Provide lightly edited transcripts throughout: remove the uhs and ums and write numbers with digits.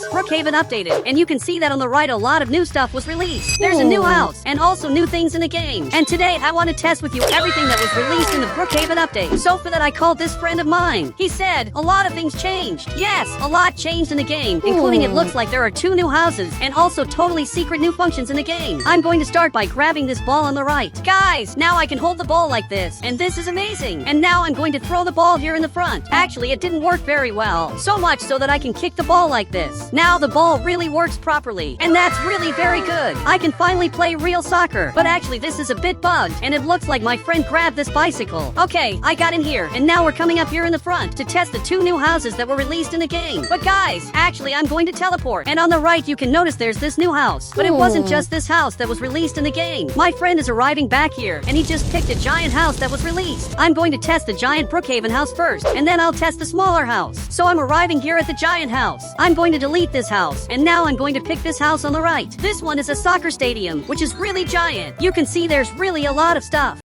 Brookhaven updated, and you can see that on the right a lot of new stuff was released. There's a new house, and also new things in the game. And today I want to test with you everything that was released in the Brookhaven update. So for that I called this friend of mine. He said, a lot of things changed. Yes, a lot changed in the game, including it looks like there are 2 new houses, and also totally secret new functions in the game. I'm going to start by grabbing this ball on the right. Guys, now I can hold the ball like this, and this is amazing. And now I'm going to throw the ball here in the front. Actually, it didn't work very well. So much so that I can kick the ball like this. Now the ball really works properly, and that's really very good. I can finally play real soccer, but actually this is a bit bugged, and it looks like my friend grabbed this bicycle. Okay, I got in here, and now we're coming up here in the front to test the 2 new houses that were released in the game. But guys, actually I'm going to teleport, and on the right you can notice there's this new house. But it wasn't just this house that was released in the game. My friend is arriving back here, and he just picked a giant house that was released. I'm going to test the giant Brookhaven house first, and then I'll test the smaller house. So I'm arriving here at the giant house. I'm going to delete this house, and now I'm going to pick this house on the right. This one is a soccer stadium, which is really giant. You can see there's really a lot of stuff.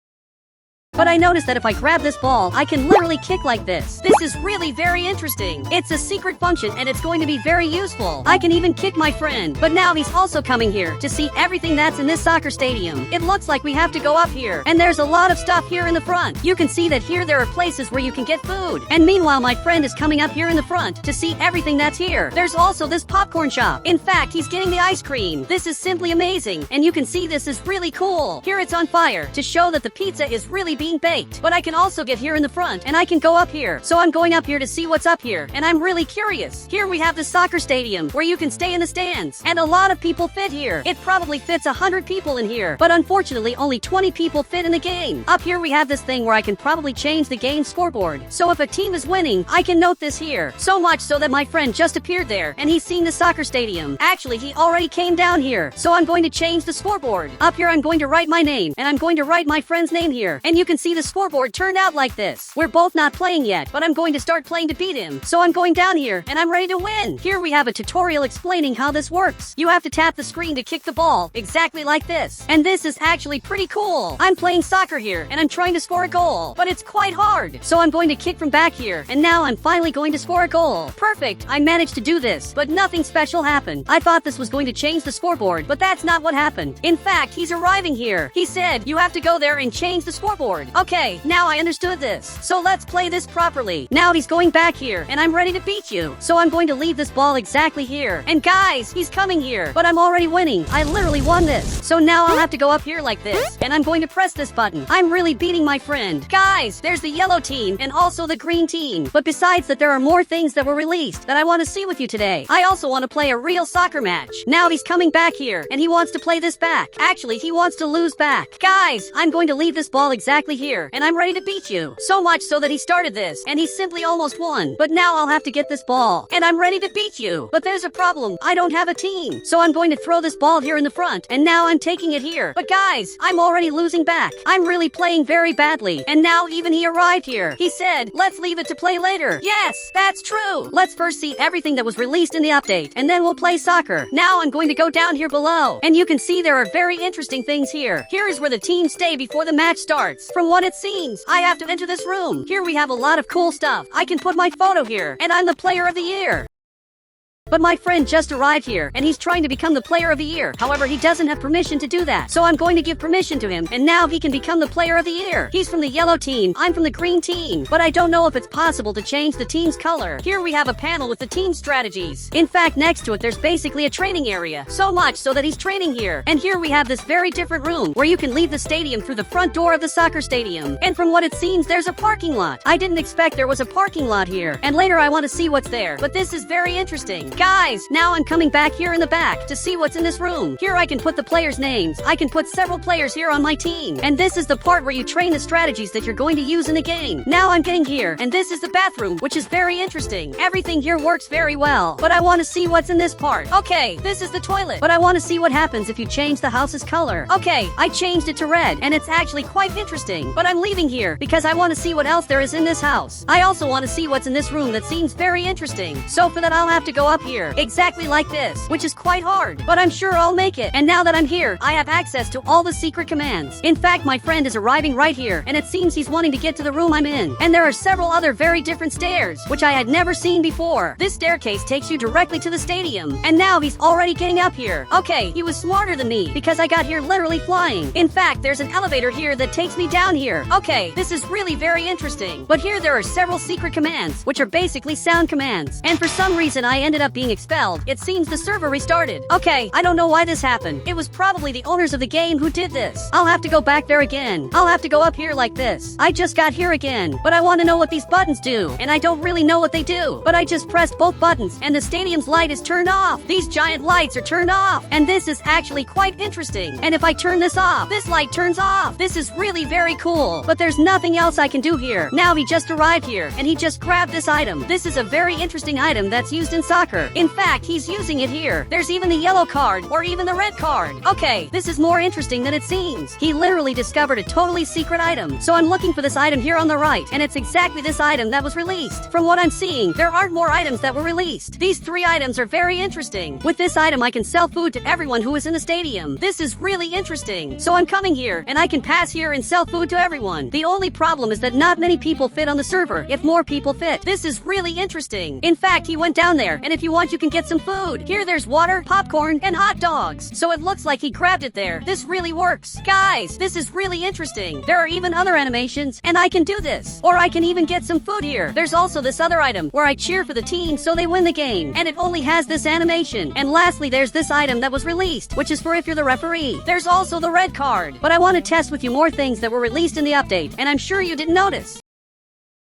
But I noticed that if I grab this ball, I can literally kick like this. This is really very interesting. It's a secret function and it's going to be very useful. I can even kick my friend. But now he's also coming here to see everything that's in this soccer stadium. It looks like we have to go up here. And there's a lot of stuff here in the front. You can see that here there are places where you can get food. And meanwhile, my friend is coming up here in the front to see everything that's here. There's also this popcorn shop. In fact, he's getting the ice cream. This is simply amazing. And you can see this is really cool. Here it's on fire to show that the pizza is really being baked. But I can also get here in the front and I can go up here. So I'm going up here to see what's up here, and I'm really curious. Here we have the soccer stadium where you can stay in the stands, and a lot of people fit here. It probably fits 100 people in here, but unfortunately only 20 people fit in the game. Up here we have this thing where I can probably change the game scoreboard. So if a team is winning, I can note this here. So much so that my friend just appeared there and he's seen the soccer stadium. Actually, he already came down here. So I'm going to change the scoreboard. Up here I'm going to write my name, and I'm going to write my friend's name here. And you can see the scoreboard turned out like this. We're both not playing yet, but I'm going to start playing to beat him. So I'm going down here, and I'm ready to win. Here we have a tutorial explaining how this works. You have to tap the screen to kick the ball, exactly like this. And this is actually pretty cool. I'm playing soccer here, and I'm trying to score a goal, but it's quite hard. So I'm going to kick from back here, and now I'm finally going to score a goal. Perfect, I managed to do this, but nothing special happened. I thought this was going to change the scoreboard, but that's not what happened. In fact, he's arriving here. He said, you have to go there and change the scoreboard. Okay, now I understood this. So let's play this properly. Now he's going back here, and I'm ready to beat you. So I'm going to leave this ball exactly here. And guys, he's coming here, but I'm already winning. I literally won this. So now I'll have to go up here like this, and I'm going to press this button. I'm really beating my friend. Guys, there's the yellow team and also the green team. But besides that, there are more things that were released that I want to see with you today. I also want to play a real soccer match. Now he's coming back here, and he wants to play this back. Actually, he wants to lose back. Guys, I'm going to leave this ball exactly here, and I'm ready to beat you. So much so that he started this, and he simply almost won. But now I'll have to get this ball, and I'm ready to beat you. But there's a problem. I don't have a team. So I'm going to throw this ball here in the front, and now I'm taking it here. But guys, I'm already losing back. I'm really playing very badly. And now even he arrived here. He said, let's leave it to play later. Yes, that's true. Let's first see everything that was released in the update, and then we'll play soccer. Now I'm going to go down here below, and you can see there are very interesting things here. Here is where the teams stay before the match starts. From what it seems, I have to enter this room. Here we have a lot of cool stuff. I can put my photo here, and I'm the player of the year. But my friend just arrived here, and he's trying to become the player of the year. However, he doesn't have permission to do that. So I'm going to give permission to him, and now he can become the player of the year. He's from the yellow team, I'm from the green team. But I don't know if it's possible to change the team's color. Here we have a panel with the team strategies. In fact, next to it, there's basically a training area. So much so that he's training here. And here we have this very different room, where you can leave the stadium through the front door of the soccer stadium. And from what it seems, there's a parking lot. I didn't expect there was a parking lot here. And later I want to see what's there. But this is very interesting. Guys, now I'm coming back here in the back to see what's in this room. Here I can put the players' names. I can put several players here on my team. And this is the part where you train the strategies that you're going to use in the game. Now I'm getting here, and this is the bathroom, which is very interesting. Everything here works very well. But I want to see what's in this part. Okay, this is the toilet. But I want to see what happens if you change the house's color. Okay, I changed it to red, and it's actually quite interesting. But I'm leaving here because I want to see what else there is in this house. I also want to see what's in this room that seems very interesting. So for that, I'll have to go up here here, exactly like this, which is quite hard, but I'm sure I'll make it. And now that I'm here, I have access to all the secret commands. In fact, my friend is arriving right here, and it seems he's wanting to get to the room I'm in. And there are several other very different stairs, which I had never seen before. This staircase takes you directly to the stadium, and now he's already getting up here. Okay, he was smarter than me, because I got here literally flying. In fact, there's an elevator here that takes me down here. Okay, this is really very interesting. But here there are several secret commands, which are basically sound commands. And for some reason I ended up being expelled. It seems the server restarted. Okay, I don't know why this happened. It was probably the owners of the game who did this. I'll have to go back there again. I'll have to go up here like this. I just got here again, but I want to know what these buttons do, and I don't really know what they do. But I just pressed both buttons, and the stadium's light is turned off. These giant lights are turned off, and this is actually quite interesting. And if I turn this off, this light turns off. This is really very cool, but there's nothing else I can do here. Now he just arrived here, and he just grabbed this item. This is a very interesting item that's used in soccer. In fact, he's using it here. There's even the yellow card, or even the red card. Okay, this is more interesting than it seems. He literally discovered a totally secret item. So I'm looking for this item here on the right, and it's exactly this item that was released. From what I'm seeing, there aren't more items that were released. These 3 items are very interesting. With this item, I can sell food to everyone who is in the stadium. This is really interesting. So I'm coming here, and I can pass here and sell food to everyone. The only problem is that not many people fit on the server. If more people fit, this is really interesting. In fact, he went down there, and if you want, you can get some food. Here there's water, popcorn, and hot dogs. So it looks like he grabbed it there. This really works. Guys, this is really interesting. There are even other animations, and I can do this. Or I can even get some food here. There's also this other item, where I cheer for the team so they win the game, and it only has this animation. And lastly, there's this item that was released, which is for if you're the referee. There's also the red card. But I want to test with you more things that were released in the update, and I'm sure you didn't notice.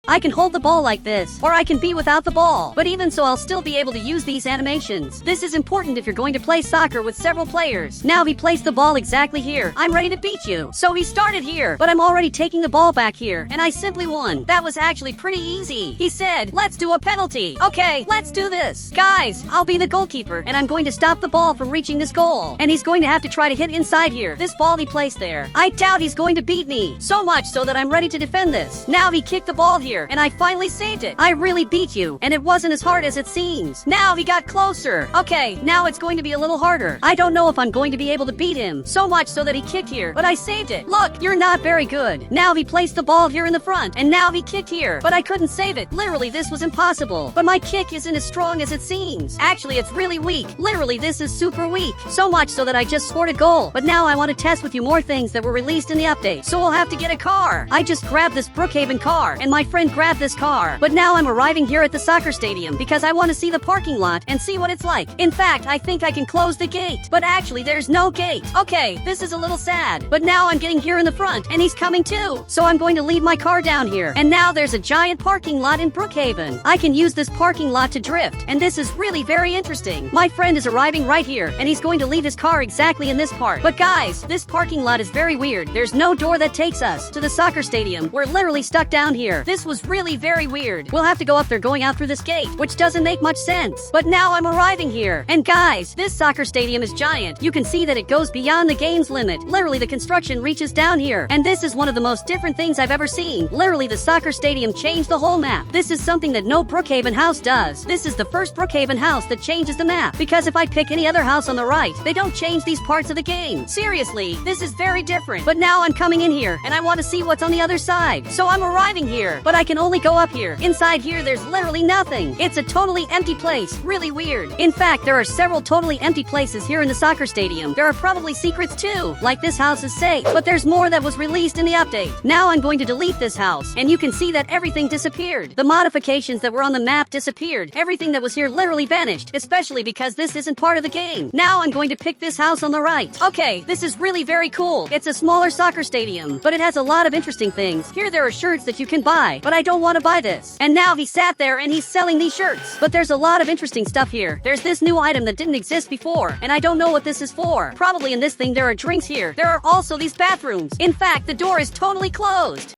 I can hold the ball like this, or I can be without the ball, but even so I'll still be able to use these animations. This is important if you're going to play soccer with several players. Now he placed the ball exactly here. I'm ready to beat you. So he started here, but I'm already taking the ball back here, and I simply won. That was actually pretty easy. He said, let's do a penalty. Okay, let's do this. Guys, I'll be the goalkeeper, and I'm going to stop the ball from reaching this goal. And he's going to have to try to hit inside here. This ball he placed there. I doubt he's going to beat me. So much so that I'm ready to defend this. Now he kicked the ball here, and I finally saved it. I really beat you, and it wasn't as hard as it seems. Now he got closer. Okay, now it's going to be a little harder. I don't know if I'm going to be able to beat him. So much so that he kicked here, but I saved it. Look, you're not very good. Now he placed the ball here in the front, and now he kicked here, but I couldn't save it. Literally, this was impossible. But my kick isn't as strong as it seems. Actually, it's really weak. Literally, this is super weak. So much so that I just scored a goal. But now I want to test with you more things that were released in the update. So we'll have to get a car. I just grabbed this Brookhaven car, and my friend grabbed this car. But now I'm arriving here at the soccer stadium because I want to see the parking lot and see what it's like. In fact, I think I can close the gate. But actually, there's no gate. Okay, this is a little sad. But now I'm getting here in the front, and he's coming too. So I'm going to leave my car down here. And now there's a giant parking lot in Brookhaven. I can use this parking lot to drift, and this is really very interesting. My friend is arriving right here, and he's going to leave his car exactly in this part. But guys, this parking lot is very weird. There's no door that takes us to the soccer stadium. We're literally stuck down here. This was really very weird. We'll have to go up there going out through this gate, which doesn't make much sense. But now I'm arriving here. And guys, this soccer stadium is giant. You can see that it goes beyond the game's limit. Literally, the construction reaches down here. And this is one of the most different things I've ever seen. Literally, the soccer stadium changed the whole map. This is something that no Brookhaven house does. This is the first Brookhaven house that changes the map. Because if I pick any other house on the right, they don't change these parts of the game. Seriously, this is very different. But now I'm coming in here, and I want to see what's on the other side. So I'm arriving here, but I can only go up here. Inside here, there's literally nothing. It's a totally empty place. Really weird. In fact, there are several totally empty places here in the soccer stadium. There are probably secrets too, like this house is safe. But there's more that was released in the update. Now I'm going to delete this house, and you can see that everything disappeared. The modifications that were on the map disappeared. Everything that was here literally vanished, especially because this isn't part of the game. Now I'm going to pick this house on the right. Okay, this is really very cool. It's a smaller soccer stadium, but it has a lot of interesting things. Here there are shirts that you can buy, but I don't want to buy this. And now he sat there and he's selling these shirts. But there's a lot of interesting stuff here. There's this new item that didn't exist before, and I don't know what this is for. Probably in this thing there are drinks here. There are also these bathrooms. In fact, the door is totally closed.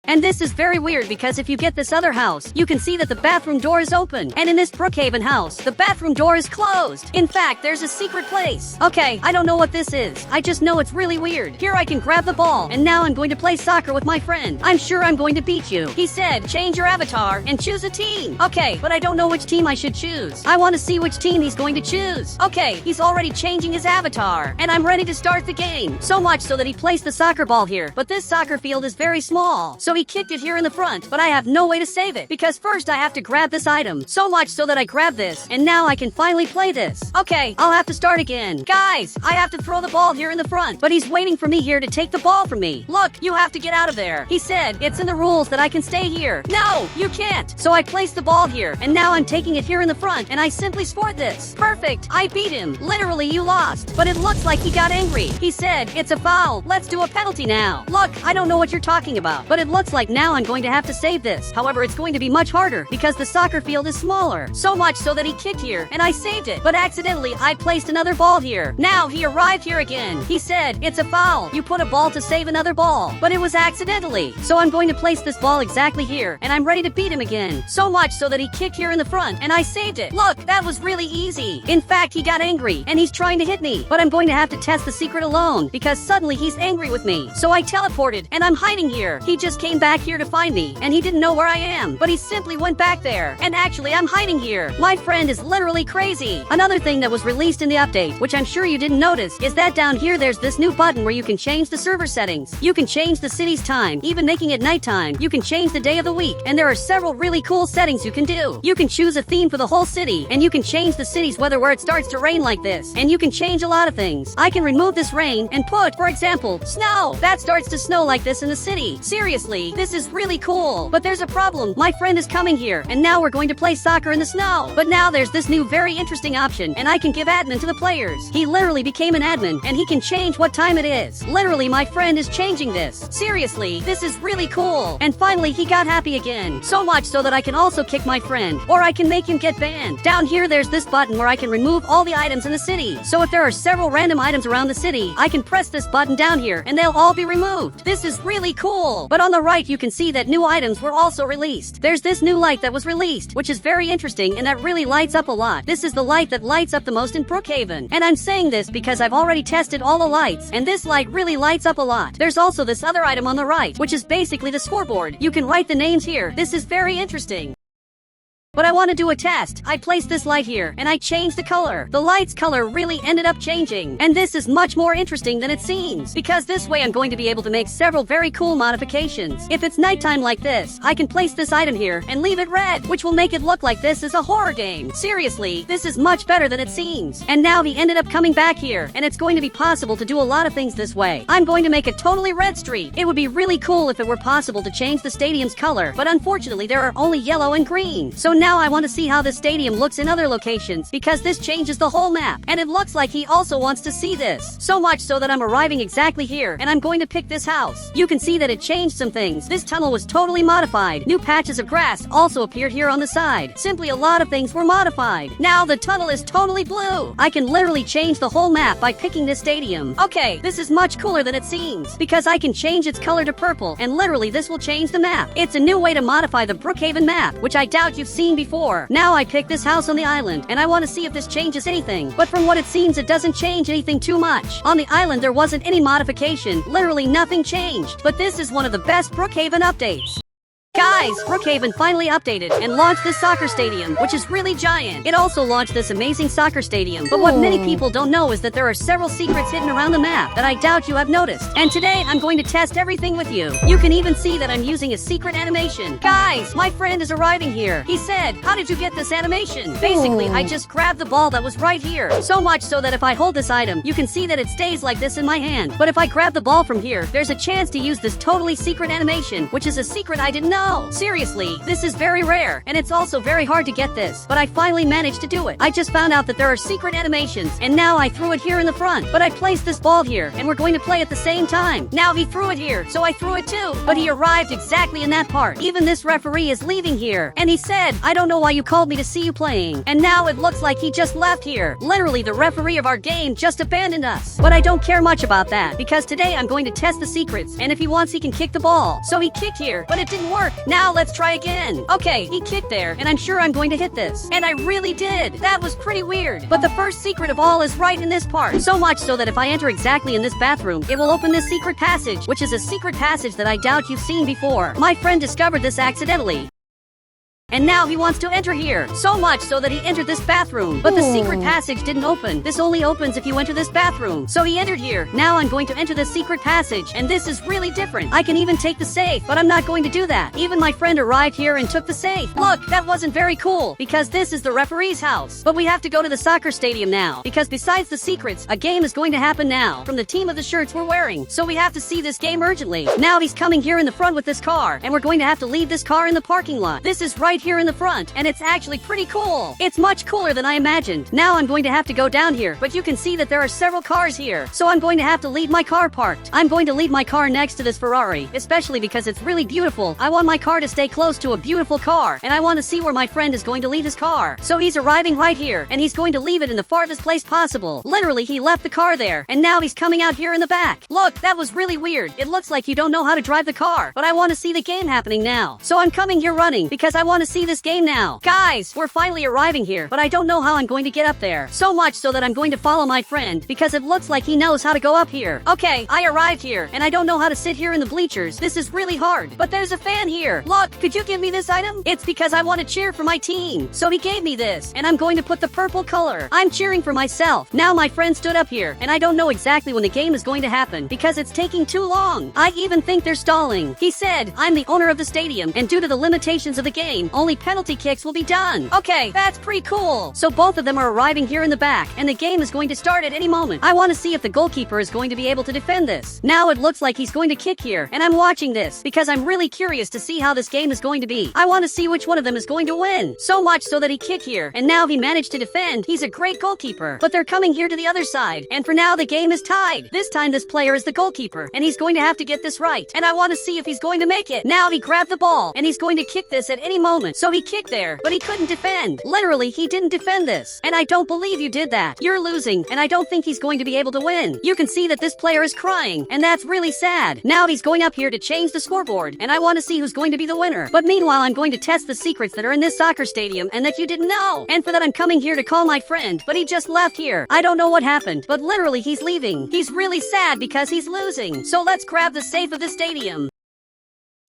And this is very weird because if you get this other house, you can see that the bathroom door is open. And in this Brookhaven house, the bathroom door is closed. In fact, there's a secret place. Okay, I don't know what this is. I just know it's really weird. Here I can grab the ball, and now I'm going to play soccer with my friend. I'm sure I'm going to beat you. He said, change your avatar and choose a team. Okay, but I don't know which team I should choose. I want to see which team he's going to choose. Okay, he's already changing his avatar, and I'm ready to start the game. So much so that he placed the soccer ball here, but this soccer field is very small. So he kicked it here in the front, but I have no way to save it because first I have to grab this item. So much so that I grab this, and now I can finally play this. Okay, I'll have to start again. Guys, I have to throw the ball here in the front, but he's waiting for me here to take the ball from me. Look, you have to get out of there. He said, it's in the rules that I can stay here. No, you can't. So I placed the ball here, and now I'm taking it here in the front, and I simply scored this. Perfect. I beat him. Literally, you lost. But it looks like he got angry. He said, it's a foul. Let's do a penalty now. Look, I don't know what you're talking about, but it looks like now I'm going to have to save this. However, it's going to be much harder because the soccer field is smaller. So much so that he kicked here, and I saved it. But accidentally, I placed another ball here. Now he arrived here again. He said, it's a foul. You put a ball to save another ball. But it was accidentally. So I'm going to place this ball exactly here, and I'm ready to beat him again. So much so that he kicked here in the front, and I saved it. Look, that was really easy. In fact, he got angry, and he's trying to hit me. But I'm going to have to test the secret alone, because suddenly he's angry with me. So I teleported, and I'm hiding here. He just came back here to find me, and he didn't know where I am. But he simply went back there. And actually, I'm hiding here. My friend is literally crazy. Another thing that was released in the update, which I'm sure you didn't notice, is that down here there's this new button where you can change the server settings. You can change the city's time, even making it nighttime. You can change the day of the week, and there are several really cool settings you can do. You can choose a theme for the whole city, and you can change the city's weather where it starts to rain like this. And you can change a lot of things. I can remove this rain and put, for example, snow. That starts to snow like this in the city. Seriously, this is really cool. But there's a problem. My friend is coming here, and now we're going to play soccer in the snow. But now there's this new very interesting option, and I can give admin to the players. He literally became an admin, and he can change what time it is. Literally, my friend is changing this. Seriously, this is really cool. And finally, he got happy again. So much so that I can also kick my friend, or I can make him get banned. Down here, there's this button where I can remove all the items in the city. So if there are several random items around the city, I can press this button down here, and they'll all be removed. This is really cool. But on the right, you can see that new items were also released. There's this new light that was released, which is very interesting, and that really lights up a lot. This is the light that lights up the most in Brookhaven. And I'm saying this because I've already tested all the lights, and this light really lights up a lot. There's also this other item on the right, which is basically the scoreboard. You can write the names here. This is very interesting. But I want to do a test. I placed this light here, and I changed the color. The light's color really ended up changing. And this is much more interesting than it seems, because this way I'm going to be able to make several very cool modifications. If it's nighttime like this, I can place this item here and leave it red, which will make it look like this is a horror game. Seriously, this is much better than it seems. And now he ended up coming back here, and it's going to be possible to do a lot of things this way. I'm going to make a totally red street. It would be really cool if it were possible to change the stadium's color, but unfortunately there are only yellow and green. So now I want to see how the stadium looks in other locations, because this changes the whole map, and it looks like he also wants to see this. So much so that I'm arriving exactly here, and I'm going to pick this house. You can see that it changed some things. This tunnel was totally modified. New patches of grass also appeared here on the side. Simply a lot of things were modified. Now the tunnel is totally blue. I can literally change the whole map by picking this stadium. Okay, this is much cooler than it seems, because I can change its color to purple, and literally this will change the map. It's a new way to modify the Brookhaven map, which I doubt you've seen before. Now I pick this house on the island, and I want to see if this changes anything. But from what it seems, it doesn't change anything too much. On the island, there wasn't any modification. Literally nothing changed. But this is one of the best Brookhaven updates. Guys, Brookhaven finally updated and launched this soccer stadium, which is really giant. It also launched this amazing soccer stadium. But what many people don't know is that there are several secrets hidden around the map that I doubt you have noticed. And today, I'm going to test everything with you. You can even see that I'm using a secret animation. Guys, my friend is arriving here. He said, how did you get this animation? Basically, I just grabbed the ball that was right here. So much so that if I hold this item, you can see that it stays like this in my hand. But if I grab the ball from here, there's a chance to use this totally secret animation, which is a secret I didn't know. Seriously, this is very rare, and it's also very hard to get this, but I finally managed to do it. I just found out that there are secret animations, and now I threw it here in the front. But I placed this ball here, and we're going to play at the same time. Now he threw it here, so I threw it too. But he arrived exactly in that part. Even this referee is leaving here, and he said, I don't know why you called me to see you playing. And now it looks like he just left here. Literally, the referee of our game just abandoned us. But I don't care much about that, because today I'm going to test the secrets, and if he wants he can kick the ball. So he kicked here, but it didn't work. Now let's try again. Okay, he kicked there, and I'm sure I'm going to hit this. And I really did. That was pretty weird. But the first secret of all is right in this part. So much so that if I enter exactly in this bathroom, it will open this secret passage, which is a secret passage that I doubt you've seen before. My friend discovered this accidentally. And now he wants to enter here. So much so that he entered this bathroom. But the secret passage didn't open. This only opens if you enter this bathroom. So he entered here. Now I'm going to enter the secret passage. And this is really different. I can even take the safe, but I'm not going to do that. Even my friend arrived here and took the safe. Look, that wasn't very cool, because this is the referee's house. But we have to go to the soccer stadium now, because besides the secrets, a game is going to happen now from the team of the shirts we're wearing. So we have to see this game urgently. Now he's coming here in the front with this car, and we're going to have to leave this car in the parking lot. This is right here in the front, and it's actually pretty cool. It's much cooler than I imagined. Now I'm going to have to go down here, but you can see that there are several cars here, so I'm going to have to leave my car parked. I'm going to leave my car next to this Ferrari, especially because it's really beautiful. I want my car to stay close to a beautiful car, and I want to see where my friend is going to leave his car. So he's arriving right here, and he's going to leave it in the farthest place possible. Literally, he left the car there, and now he's coming out here in the back. Look, that was really weird. It looks like you don't know how to drive the car, but I want to see the game happening now. So I'm coming here running, because I want to see this game now. Guys, we're finally arriving here, but I don't know how I'm going to get up there. So much so that I'm going to follow my friend, because it looks like he knows how to go up here. Okay, I arrived here, and I don't know how to sit here in the bleachers. This is really hard, but there's a fan here. Look, could you give me this item? It's because I want to cheer for my team. So he gave me this, and I'm going to put the purple color. I'm cheering for myself. Now my friend stood up here, and I don't know exactly when the game is going to happen, because it's taking too long. I even think they're stalling. He said, I'm the owner of the stadium, and due to the limitations of the game, only penalty kicks will be done. Okay, that's pretty cool. So both of them are arriving here in the back, and the game is going to start at any moment. I want to see if the goalkeeper is going to be able to defend this. Now it looks like he's going to kick here, and I'm watching this, because I'm really curious to see how this game is going to be. I want to see which one of them is going to win. So much so that he kicked here, and now he managed to defend. He's a great goalkeeper. But they're coming here to the other side, and for now the game is tied. This time this player is the goalkeeper, and he's going to have to get this right. And I want to see if he's going to make it. Now he grabbed the ball, and he's going to kick this at any moment. So he kicked there, but he couldn't defend. Literally, he didn't defend this. And I don't believe you did that. You're losing, and I don't think he's going to be able to win. You can see that this player is crying, and that's really sad. Now he's going up here to change the scoreboard, and I want to see who's going to be the winner. But meanwhile, I'm going to test the secrets that are in this soccer stadium and that you didn't know. And for that, I'm coming here to call my friend, but he just left here. I don't know what happened, but literally he's leaving. He's really sad because he's losing. So let's grab the safe of the stadium.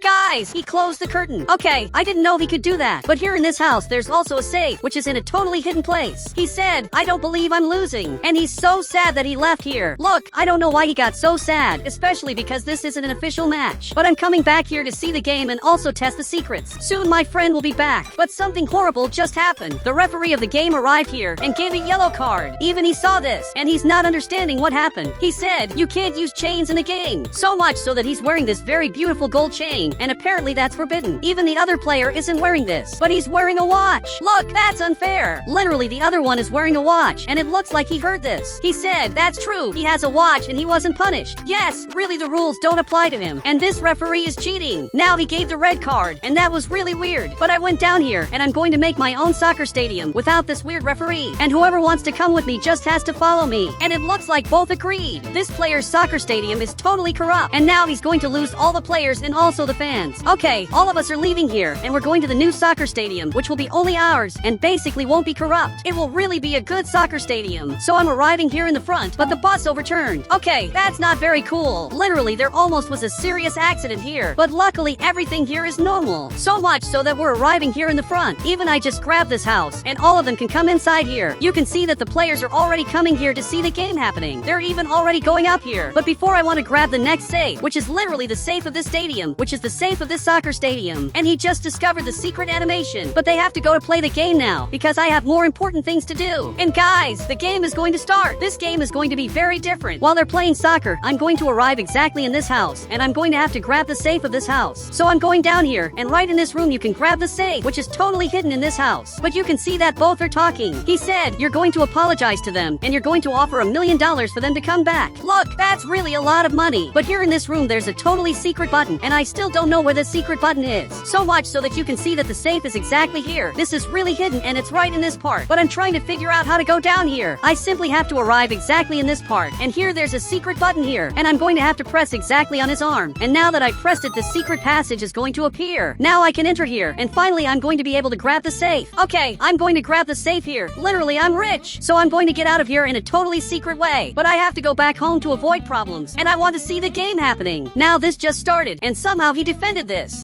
Guys, he closed the curtain. Okay, I didn't know he could do that. But here in this house, there's also a safe, which is in a totally hidden place. He said, I don't believe I'm losing. And he's so sad that he left here. Look, I don't know why he got so sad, especially because this isn't an official match. But I'm coming back here to see the game and also test the secrets. Soon my friend will be back. But something horrible just happened. The referee of the game arrived here and gave a yellow card. Even he saw this, and he's not understanding what happened. He said, you can't use chains in the game. So much so that he's wearing this very beautiful gold chain, and apparently that's forbidden. Even the other player isn't wearing this, but he's wearing a watch. Look, that's unfair. Literally, the other one is wearing a watch, and it looks like he heard this. He said, that's true, he has a watch and he wasn't punished. Yes, really the rules don't apply to him, and this referee is cheating. Now he gave the red card, and that was really weird. But I went down here, and I'm going to make my own soccer stadium without this weird referee, and whoever wants to come with me just has to follow me. And it looks like both agreed. This player's soccer stadium is totally corrupt, and now he's going to lose all the players and also the fans. Okay, all of us are leaving here, and we're going to the new soccer stadium, which will be only ours, and basically won't be corrupt. It will really be a good soccer stadium. So I'm arriving here in the front, but the bus overturned. Okay, that's not very cool. Literally, there almost was a serious accident here, but luckily everything here is normal. So much so that we're arriving here in the front. Even I just grabbed this house, and all of them can come inside here. You can see that the players are already coming here to see the game happening. They're even already going up here. But before I want to grab the next safe, which is literally the safe of this stadium, which is the safe of this soccer stadium, and he just discovered the secret animation. But they have to go to play the game now, because I have more important things to do. And guys, the game is going to start. This game is going to be very different. While they're playing soccer, I'm going to arrive exactly in this house, and I'm going to have to grab the safe of this house. So I'm going down here, and right in this room you can grab the safe, which is totally hidden in this house. But you can see that both are talking. He said, you're going to apologize to them, and you're going to offer $1 million for them to come back. Look, that's really a lot of money. But here in this room there's a totally secret button, and I still don't know where the secret button is. So watch so that you can see that the safe is exactly here. This is really hidden, and it's right in this part. But I'm trying to figure out how to go down here. I simply have to arrive exactly in this part. And here there's a secret button here, and I'm going to have to press exactly on his arm. And now that I pressed it, the secret passage is going to appear. Now I can enter here, and finally I'm going to be able to grab the safe. Okay, I'm going to grab the safe here. Literally, I'm rich. So I'm going to get out of here in a totally secret way. But I have to go back home to avoid problems, and I want to see the game happening. Now this just started, and somehow he defended this.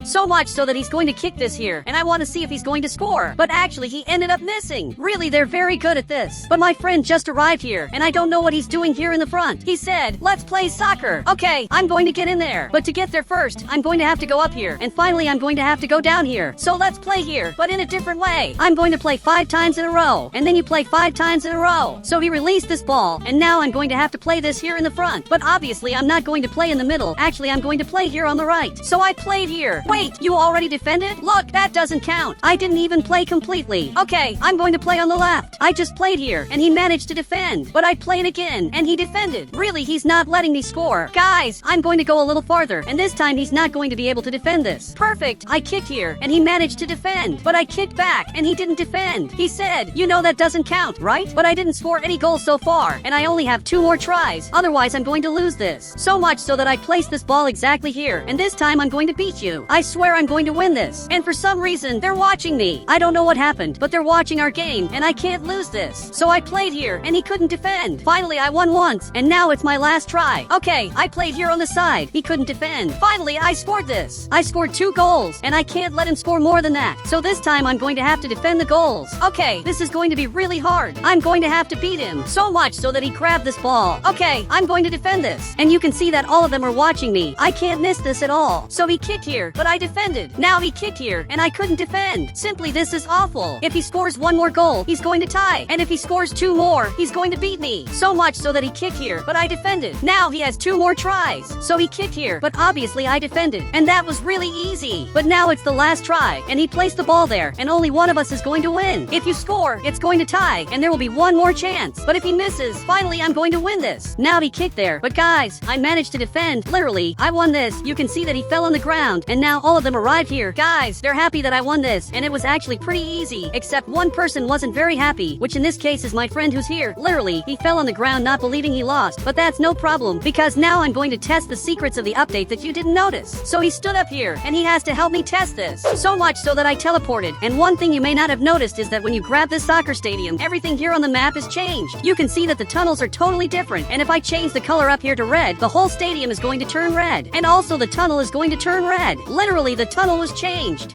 So much so that he's going to kick this here, and I want to see if he's going to score. But actually, he ended up missing. Really, they're very good at this. But my friend just arrived here, and I don't know what he's doing here in the front. He said, let's play soccer. Okay, I'm going to get in there. But to get there first, I'm going to have to go up here. And finally, I'm going to have to go down here. So let's play here, but in a different way. I'm going to play 5 times in a row, and then you play 5 times in a row. So he released this ball, and now I'm going to have to play this here in the front. But obviously, I'm not going to play in the middle. Actually, I'm going to play here on the right. So I played here. Wait, you already defended? Look, that doesn't count. I didn't even play completely. Okay, I'm going to play on the left. I just played here, and he managed to defend. But I played again, and he defended. Really, he's not letting me score. Guys, I'm going to go a little farther, and this time he's not going to be able to defend this. Perfect. I kicked here, and he managed to defend. But I kicked back, and he didn't defend. He said, you know that doesn't count, right? But I didn't score any goals so far, and I only have 2 more tries. Otherwise, I'm going to lose this. So much so that I placed this ball exactly here, and this time I'm going to beat you. I swear I'm going to win this. And for some reason, they're watching me. I don't know what happened, but they're watching our game, and I can't lose this. So I played here, and he couldn't defend. Finally, I won once, and now it's my last try. Okay, I played here on the side. He couldn't defend. Finally, I scored this. I scored 2 goals, and I can't let him score more than that. So this time, I'm going to have to defend the goals. Okay, this is going to be really hard. I'm going to have to beat him. So much so that he grabbed this ball. Okay, I'm going to defend this. And you can see that all of them are watching me. I can't miss this at all. So he kicked here, but I defended. Now he kicked here, and I couldn't defend. Simply, this is awful. If he scores 1 more goal, he's going to tie. And if he scores 2 more, he's going to beat me. So much so that he kicked here, but I defended. Now he has 2 more tries. So he kicked here, but obviously I defended. And that was really easy. But now it's the last try, and he placed the ball there, and only one of us is going to win. If you score, it's going to tie, and there will be 1 more chance. But if he misses, finally I'm going to win this. Now he kicked there, but guys, I managed to defend. Literally, I won this. You can see that he fell on the ground, and now all of them arrived here. Guys, they're happy that I won this, and it was actually pretty easy, except one person wasn't very happy, which in this case is my friend who's here. Literally, he fell on the ground not believing he lost, but that's no problem, because now I'm going to test the secrets of the update that you didn't notice. So he stood up here, and he has to help me test this. So much so that I teleported, and one thing you may not have noticed is that when you grab this soccer stadium, everything here on the map is changed. You can see that the tunnels are totally different, and if I change the color up here to red, the whole stadium is going to turn red, and also the tunnel is going to turn red. Literally, the tunnel was changed.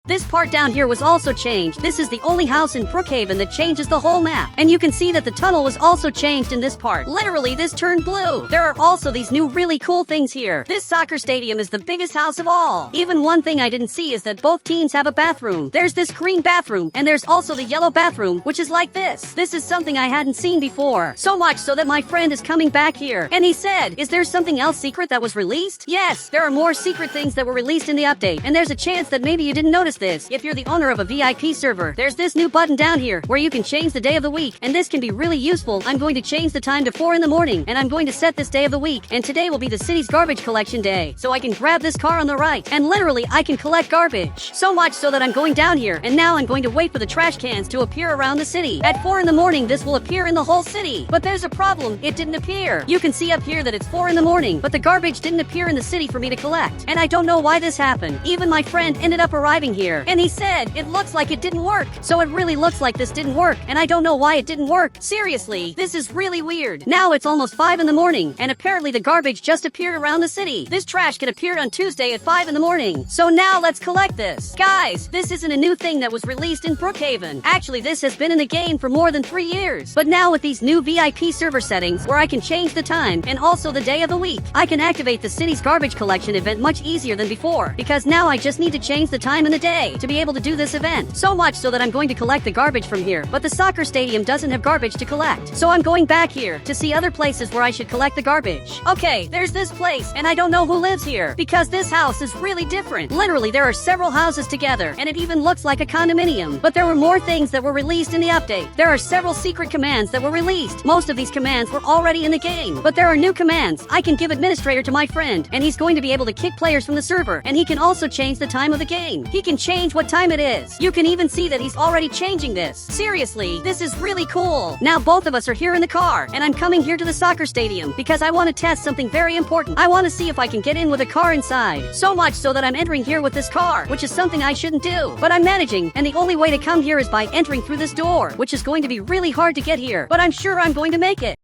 This part down here was also changed. This is the only house in Brookhaven that changes the whole map. And you can see that the tunnel was also changed in this part. Literally, this turned blue. There are also these new really cool things here. This soccer stadium is the biggest house of all. Even one thing I didn't see is that both teams have a bathroom. There's this green bathroom, and there's also the yellow bathroom, which is like this. This is something I hadn't seen before. So much so that my friend is coming back here. And he said, is there something else secret that was released? Yes, there are more secret things that were released in the update. And there's a chance that maybe you didn't notice this. If you're the owner of a VIP server, there's this new button down here where you can change the day of the week, and this can be really useful. I'm going to change the time to 4 in the morning, and I'm going to set this day of the week, and today will be the city's garbage collection day. So I can grab this car on the right, and literally I can collect garbage. So much so that I'm going down here, and now I'm going to wait for the trash cans to appear around the city. At 4 in the morning, this will appear in the whole city. But there's a problem, it didn't appear. You can see up here that it's 4 in the morning, but the garbage didn't appear in the city for me to collect. And I don't know why this happened. Even my friend ended up arriving here here, and he said it looks like it didn't work. So it really looks like this didn't work, and I don't know why it didn't work. Seriously, this is really weird. Now it's almost 5 in the morning, and apparently the garbage just appeared around the city. This trash can appear on Tuesday at 5 in the morning. So now let's collect this. Guys, this isn't a new thing that was released in Brookhaven. Actually, this has been in the game for more than 3 years. But now with these new VIP server settings, where I can change the time and also the day of the week, I can activate the city's garbage collection event much easier than before, because now I just need to change the time and the day to be able to do this event. So much so that I'm going to collect the garbage from here, but the soccer stadium doesn't have garbage to collect. So I'm going back here to see other places where I should collect the garbage. Okay, there's this place, and I don't know who lives here, because this house is really different. Literally, there are several houses together, and it even looks like a condominium. But there were more things that were released in the update. There are several secret commands that were released. Most of these commands were already in the game, but there are new commands. I can give administrator to my friend, and he's going to be able to kick players from the server, and he can also change the time of the game. He can change what time it is. You can even see that he's already changing this. Seriously, this is really cool. Now both of us are here in the car, and I'm coming here to the soccer stadium because I want to test something very important. I want to see if I can get in with a car inside. So much so that I'm entering here with this car, which is something I shouldn't do. But I'm managing, and the only way to come here is by entering through this door, which is going to be really hard to get here, but I'm sure I'm going to make it.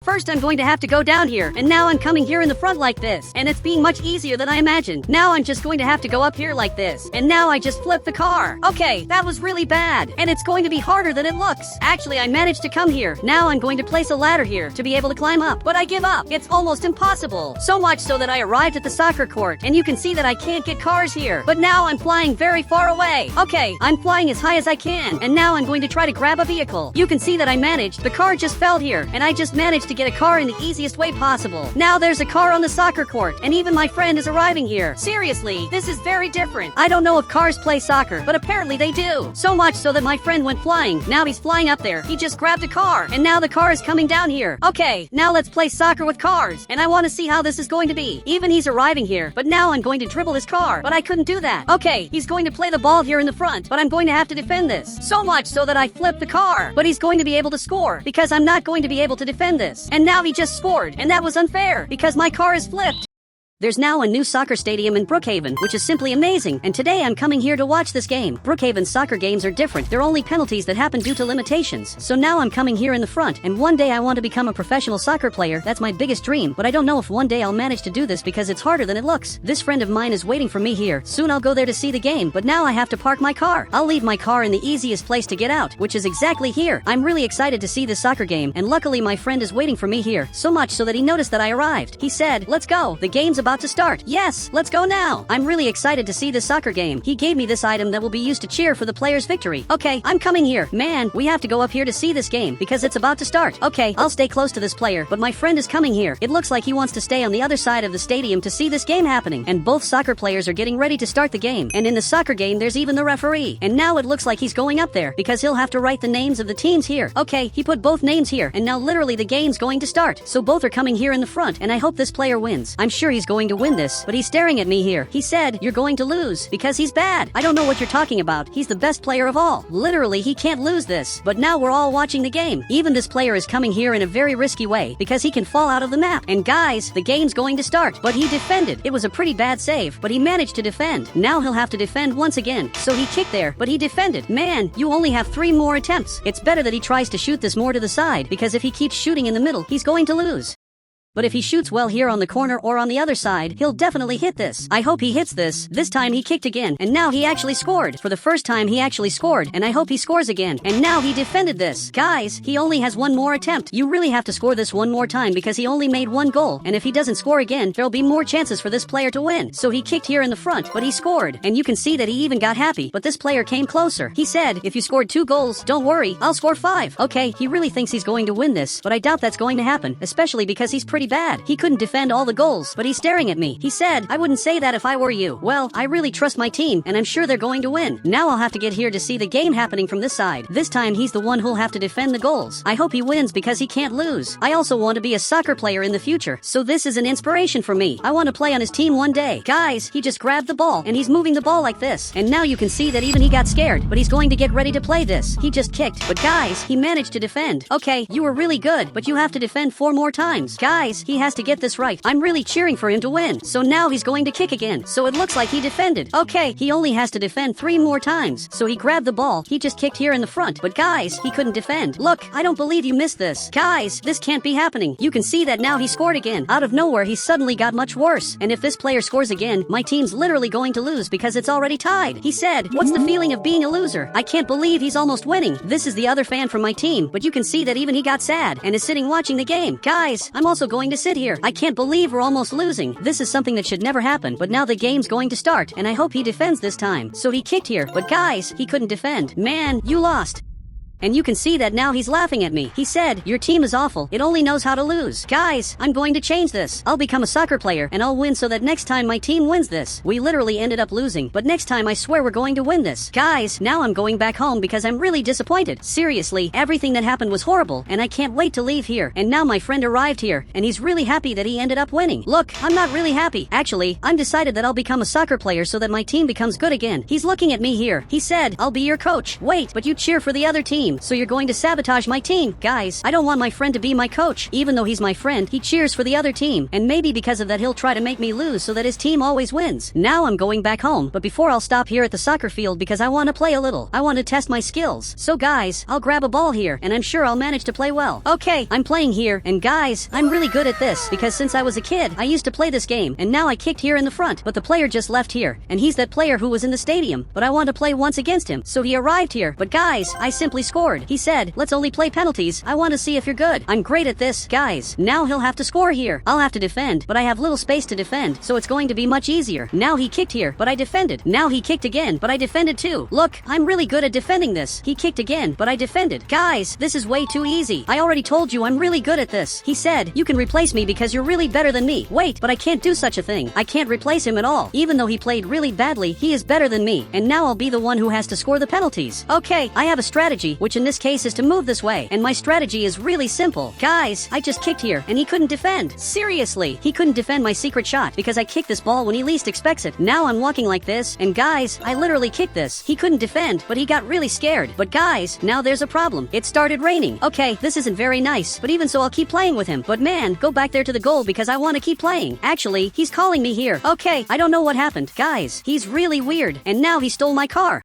First, I'm going to have to go down here, and now I'm coming here in the front like this, and it's being much easier than I imagined. Now I'm just going to have to go up here like this, and now I just flipped the car. Okay, that was really bad, and it's going to be harder than it looks. Actually, I managed to come here. Now I'm going to place a ladder here to be able to climb up, but I give up. It's almost impossible. So much so that I arrived at the soccer court, and you can see that I can't get cars here. But now I'm flying very far away. Okay, I'm flying as high as I can, and now I'm going to try to grab a vehicle. You can see that I managed. The car just fell here, and I just managed to get a car in the easiest way possible. Now there's a car on the soccer court, and even my friend is arriving here. Seriously, this is very different. I don't know if cars play soccer, but apparently they do. So much so that my friend went flying. Now he's flying up there. He just grabbed a car, and now the car is coming down here. Okay, now let's play soccer with cars, and I want to see how this is going to be. Even he's arriving here, but now I'm going to dribble his car, but I couldn't do that. Okay, he's going to play the ball here in the front, but I'm going to have to defend this. So much so that I flipped the car, but he's going to be able to score, because I'm not going to be able to defend this. And now he just scored, and that was unfair, because my car is flipped. There's now a new soccer stadium in Brookhaven, which is simply amazing, and today I'm coming here to watch this game. Brookhaven's soccer games are different. They're only penalties that happen due to limitations. So now I'm coming here in the front, and one day I want to become a professional soccer player. That's my biggest dream, but I don't know if one day I'll manage to do this because it's harder than it looks. This friend of mine is waiting for me here. Soon I'll go there to see the game, but now I have to park my car. I'll leave my car in the easiest place to get out, which is exactly here. I'm really excited to see this soccer game, and luckily my friend is waiting for me here, so much so that he noticed that I arrived. He said, "Let's go. The game's about to start." Yes, let's go now. I'm really excited to see this soccer game. He gave me this item that will be used to cheer for the player's victory. Okay, I'm coming here. Man, we have to go up here to see this game because it's about to start. Okay, I'll stay close to this player, but my friend is coming here. It looks like he wants to stay on the other side of the stadium to see this game happening. And both soccer players are getting ready to start the game. And in the soccer game, there's even the referee. And now it looks like he's going up there because he'll have to write the names of the teams here. Okay, he put both names here, and now literally the game's going to start. So both are coming here in the front, and I hope this player wins. I'm sure he's going to win this, but he's staring at me here. He said, "You're going to lose because he's bad." I don't know what you're talking about. He's the best player of all. Literally, he can't lose this. But now we're all watching the game. Even this player is coming here in a very risky way because he can fall out of the map. And guys, the game's going to start. But he defended. It was a pretty bad save, but he managed to defend. Now he'll have to defend once again. So he kicked there, but he defended. Man, you only have 3 more attempts. It's better that he tries to shoot this more to the side because if he keeps shooting in the middle, he's going to lose. But if he shoots well here on the corner or on the other side, he'll definitely hit this. I hope he hits this. This time he kicked again, and now he actually scored. For the first time he actually scored, and I hope he scores again. And now he defended this. Guys, he only has 1 more attempt. You really have to score this 1 more time because he only made 1 goal. And if he doesn't score again, there'll be more chances for this player to win. So he kicked here in the front, but he scored. And you can see that he even got happy, but this player came closer. He said, "If you scored 2 goals, don't worry, I'll score 5. Okay, he really thinks he's going to win this, but I doubt that's going to happen, especially because he's pretty bad. He couldn't defend all the goals, but he's staring at me. He said, "I wouldn't say that if I were you." Well, I really trust my team, and I'm sure they're going to win. Now I'll have to get here to see the game happening from this side. This time he's the one who'll have to defend the goals. I hope he wins because he can't lose. I also want to be a soccer player in the future, so this is an inspiration for me. I want to play on his team one day. Guys, he just grabbed the ball, and he's moving the ball like this. And now you can see that even he got scared, but he's going to get ready to play this. He just kicked, but guys, he managed to defend. Okay, you were really good, but you have to defend 4 more times. Guys, guys, he has to get this right. I'm really cheering for him to win. So now he's going to kick again. So it looks like he defended. Okay, he only has to defend 3 more times. So he grabbed the ball. He just kicked here in the front. But guys, he couldn't defend. Look, I don't believe you missed this. Guys, this can't be happening. You can see that now he scored again. Out of nowhere, he suddenly got much worse. And if this player scores again, my team's literally going to lose because it's already tied. He said, "What's the feeling of being a loser? I can't believe he's almost winning." This is the other fan from my team, but you can see that even he got sad and is sitting watching the game. Guys, I'm also going to sit here. I can't believe we're almost losing. This is something that should never happen, but now the game's going to start, and I hope he defends this time. So he kicked here, but guys, he couldn't defend. Man, you lost. And you can see that now he's laughing at me. He said, "Your team is awful. It only knows how to lose." Guys, I'm going to change this. I'll become a soccer player and I'll win so that next time my team wins this. We literally ended up losing, but next time I swear we're going to win this. Guys, now I'm going back home because I'm really disappointed. Seriously, everything that happened was horrible and I can't wait to leave here. And now my friend arrived here and he's really happy that he ended up winning. Look, I'm not really happy. Actually, I'm decided that I'll become a soccer player so that my team becomes good again. He's looking at me here. He said, "I'll be your coach." Wait, but you cheer for the other team, so you're going to sabotage my team. Guys, I don't want my friend to be my coach. Even though he's my friend, he cheers for the other team. And maybe because of that he'll try to make me lose so that his team always wins. Now I'm going back home, but before I'll stop here at the soccer field because I want to play a little. I want to test my skills. So guys, I'll grab a ball here and I'm sure I'll manage to play well. Okay, I'm playing here and guys, I'm really good at this because since I was a kid, I used to play this game and now I kicked here in the front, but the player just left here and he's that player who was in the stadium, but I want to play once against him. So he arrived here, but guys, I simply scored. He said, "Let's only play penalties. I want to see if you're good." I'm great at this. Guys, now he'll have to score here. I'll have to defend, but I have little space to defend, so it's going to be much easier. Now he kicked here, but I defended. Now he kicked again, but I defended too. Look, I'm really good at defending this. He kicked again, but I defended. Guys, this is way too easy. I already told you I'm really good at this. He said, "You can replace me because you're really better than me." Wait, but I can't do such a thing. I can't replace him at all. Even though he played really badly, he is better than me, and now I'll be the one who has to score the penalties. Okay, I have a strategy, which in this case is to move this way, and my strategy is really simple. Guys, I just kicked here, and he couldn't defend. Seriously, he couldn't defend my secret shot because I kicked this ball when he least expects it. Now I'm walking like this, and guys, I literally kicked this. He couldn't defend, but he got really scared. But guys, now there's a problem. It started raining. Okay, this isn't very nice, but even so I'll keep playing with him. But man, go back there to the goal because I want to keep playing. Actually, he's calling me here. Okay, I don't know what happened. Guys, he's really weird, and now he stole my car.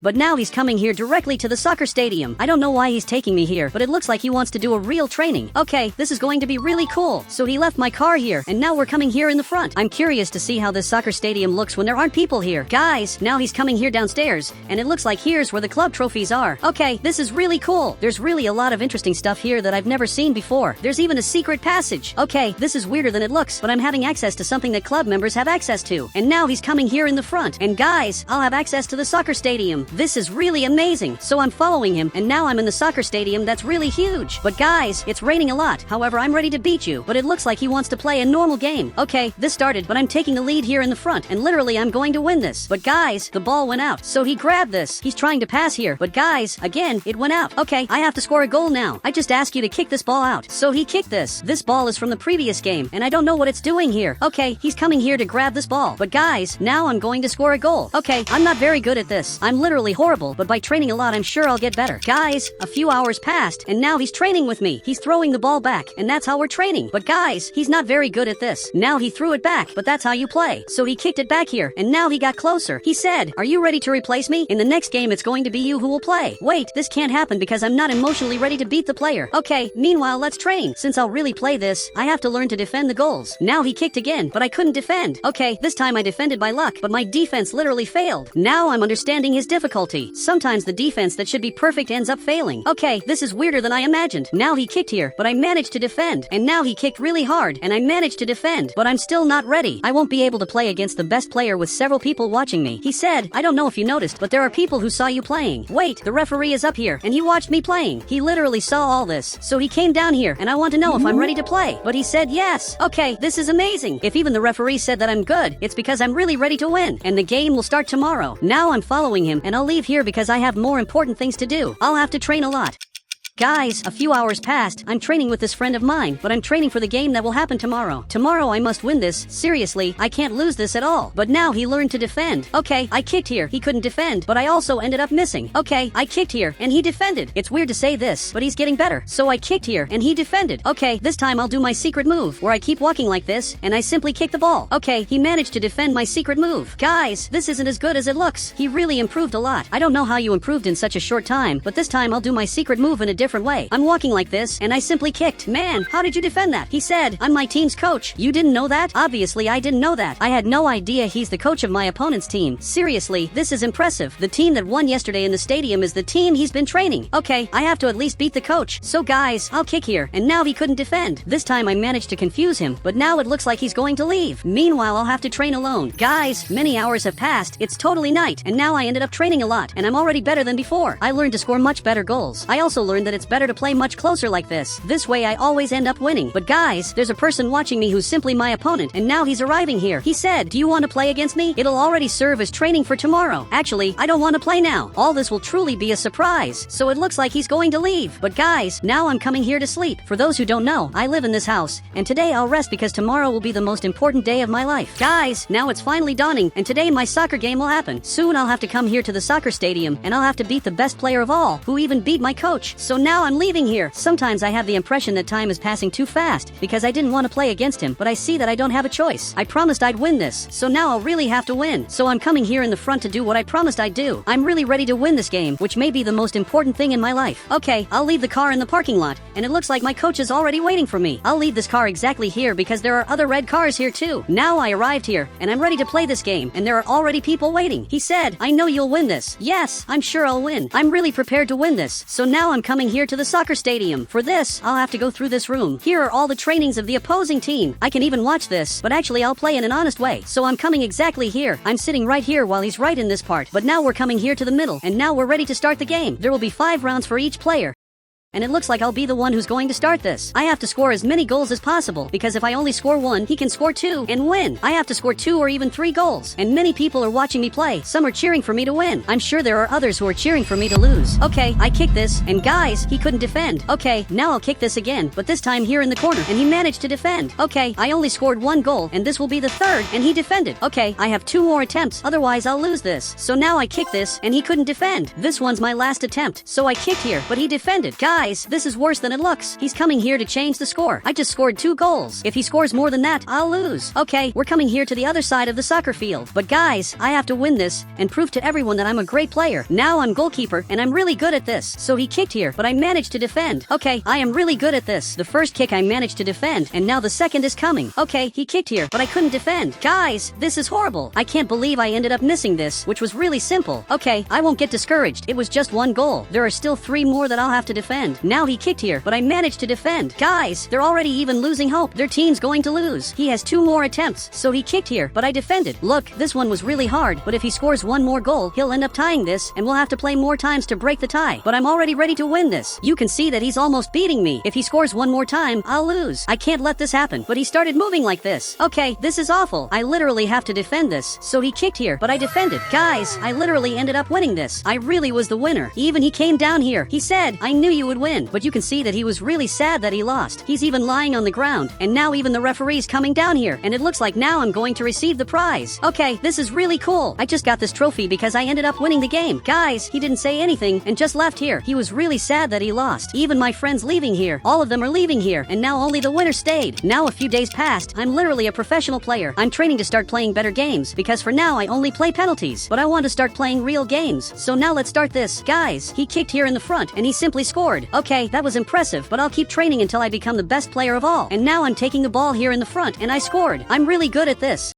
But now he's coming here directly to the soccer stadium. I don't know why he's taking me here, but it looks like he wants to do a real training. Okay, this is going to be really cool. So he left my car here, and now we're coming here in the front. I'm curious to see how this soccer stadium looks when there aren't people here. Guys, now he's coming here downstairs, and it looks like here's where the club trophies are. Okay, this is really cool. There's really a lot of interesting stuff here that I've never seen before. There's even a secret passage. Okay, this is weirder than it looks, but I'm having access to something that club members have access to. And now he's coming here in the front. And guys, I'll have access to the soccer stadium. This is really amazing. So I'm following him, and now I'm in the soccer stadium that's really huge. But guys, it's raining a lot. However, I'm ready to beat you. But it looks like he wants to play a normal game. Okay, this started, but I'm taking the lead here in the front, and literally I'm going to win this. But guys, the ball went out. So he grabbed this. He's trying to pass here. But guys, again, it went out. Okay, I have to score a goal now. I just ask you to kick this ball out. So he kicked this. This ball is from the previous game, and I don't know what it's doing here. Okay, he's coming here to grab this ball. But guys, now I'm going to score a goal. Okay, I'm not very good at this. I'm literally horrible, but by training a lot, I'm sure I'll get better. Guys, a few hours passed, and now he's training with me. He's throwing the ball back, and that's how we're training. But guys, he's not very good at this. Now he threw it back, but that's how you play. So he kicked it back here, and now he got closer. He said, "Are you ready to replace me? In the next game, it's going to be you who will play." Wait, this can't happen because I'm not emotionally ready to beat the player. Okay, meanwhile, let's train. Since I'll really play this, I have to learn to defend the goals. Now he kicked again, but I couldn't defend. Okay, this time I defended by luck, but my defense literally failed. Now I'm understanding his difficulty. Sometimes the defense that should be perfect ends up failing. Okay, this is weirder than I imagined. Now he kicked here, but I managed to defend. And now he kicked really hard, and I managed to defend. But I'm still not ready. I won't be able to play against the best player with several people watching me. He said, "I don't know if you noticed, but there are people who saw you playing." Wait, the referee is up here, and he watched me playing. He literally saw all this. So he came down here, and I want to know if I'm ready to play. But he said yes. Okay, this is amazing. If even the referee said that I'm good, it's because I'm really ready to win. And the game will start tomorrow. Now I'm following him, and I'll leave here because I have more important things to do. I'll have to train a lot. Guys, a few hours passed. I'm training with this friend of mine, but I'm training for the game that will happen tomorrow. Tomorrow I must win this. Seriously, I can't lose this at all. But now he learned to defend. Okay, I kicked here. He couldn't defend, but I also ended up missing. Okay, I kicked here, and he defended. It's weird to say this, but he's getting better. So I kicked here, and he defended. Okay, this time I'll do my secret move, where I keep walking like this, and I simply kick the ball. Okay, he managed to defend my secret move. Guys, this isn't as good as it looks. He really improved a lot. I don't know how you improved in such a short time, but this time I'll do my secret move in a different way. I'm walking like this, and I simply kicked. Man, how did you defend that? He said, I'm my team's coach. You didn't know that? Obviously, I didn't know that. I had no idea he's the coach of my opponent's team. Seriously, this is impressive. The team that won yesterday in the stadium is the team he's been training. Okay, I have to at least beat the coach. So guys, I'll kick here, and now he couldn't defend. This time I managed to confuse him, but now it looks like he's going to leave. Meanwhile, I'll have to train alone. Guys, many hours have passed. It's totally night, and now I ended up training a lot, and I'm already better than before. I learned to score much better goals. I also learned that it's better to play much closer like this. This way I always end up winning. But guys, there's a person watching me who's simply my opponent, and now he's arriving here. He said, do you want to play against me? It'll already serve as training for tomorrow. Actually, I don't want to play now. All this will truly be a surprise. So it looks like he's going to leave. But guys, now I'm coming here to sleep. For those who don't know, I live in this house, and today I'll rest because tomorrow will be the most important day of my life. Guys, now it's finally dawning, and today my soccer game will happen. Soon I'll have to come here to the soccer stadium, and I'll have to beat the best player of all, who even beat my coach. So now I'm leaving here. Sometimes I have the impression that time is passing too fast, because I didn't want to play against him, but I see that I don't have a choice. I promised I'd win this, so now I'll really have to win. So I'm coming here in the front to do what I promised I'd do. I'm really ready to win this game, which may be the most important thing in my life. Okay, I'll leave the car in the parking lot, and it looks like my coach is already waiting for me. I'll leave this car exactly here because there are other red cars here too. Now I arrived here, and I'm ready to play this game, and there are already people waiting. He said, I know you'll win this. Yes, I'm sure I'll win. I'm really prepared to win this. So now I'm coming here to the soccer stadium. For this, I'll have to go through this room. Here are all the trainings of the opposing team. I can even watch this, but actually I'll play in an honest way. So I'm coming exactly here. I'm sitting right here while he's right in this part. But now we're coming here to the middle, and now we're ready to start the game. There will be 5 rounds for each player. And it looks like I'll be the one who's going to start this. I have to score as many goals as possible, because if I only score 1, he can score 2 and win. I have to score 2 or even 3 goals. And many people are watching me play. Some are cheering for me to win. I'm sure there are others who are cheering for me to lose. Okay, I kicked this, and guys, he couldn't defend. Okay, now I'll kick this again, but this time here in the corner, and he managed to defend. Okay, I only scored 1 goal, and this will be the 3rd, and he defended. Okay, I have 2 more attempts, otherwise I'll lose this. So now I kick this, and he couldn't defend. This one's my last attempt, so I kicked here, but he defended. Guys, this is worse than it looks. He's coming here to change the score. I just scored 2 goals. If he scores more than that, I'll lose. Okay, we're coming here to the other side of the soccer field. But guys, I have to win this and prove to everyone that I'm a great player. Now I'm goalkeeper, and I'm really good at this. So he kicked here, but I managed to defend. Okay, I am really good at this. The first kick I managed to defend, and now the second is coming. Okay, he kicked here, but I couldn't defend. Guys, this is horrible. I can't believe I ended up missing this, which was really simple. Okay, I won't get discouraged. It was just 1 goal. There are still 3 more that I'll have to defend. Now he kicked here, but I managed to defend. Guys, they're already even losing hope. Their team's going to lose. He has 2 more attempts, so he kicked here, but I defended. Look, this one was really hard, but if he scores 1 more goal, he'll end up tying this, and we'll have to play more times to break the tie. But I'm already ready to win this. You can see that he's almost beating me. If he scores 1 more time, I'll lose. I can't let this happen, but he started moving like this. Okay, this is awful. I literally have to defend this. So he kicked here, but I defended. Guys, I literally ended up winning this. I really was the winner. Even he came down here. He said, I knew you would win, but you can see that he was really sad that he lost. He's even lying on the ground, and now even the referee's coming down here, and it looks like now I'm going to receive the prize. Okay, this is really cool. I just got this trophy because I ended up winning the game. Guys, he didn't say anything and just left here. He was really sad that he lost. Even my friends leaving here. All of them are leaving here, and now only the winner stayed. Now a few days passed. I'm literally a professional player. I'm training to start playing better games, because for now I only play penalties, but I want to start playing real games. So now let's start this. Guys, he kicked here in the front, and he simply scored. Okay, that was impressive, but I'll keep training until I become the best player of all. And now I'm taking the ball here in the front, and I scored. I'm really good at this.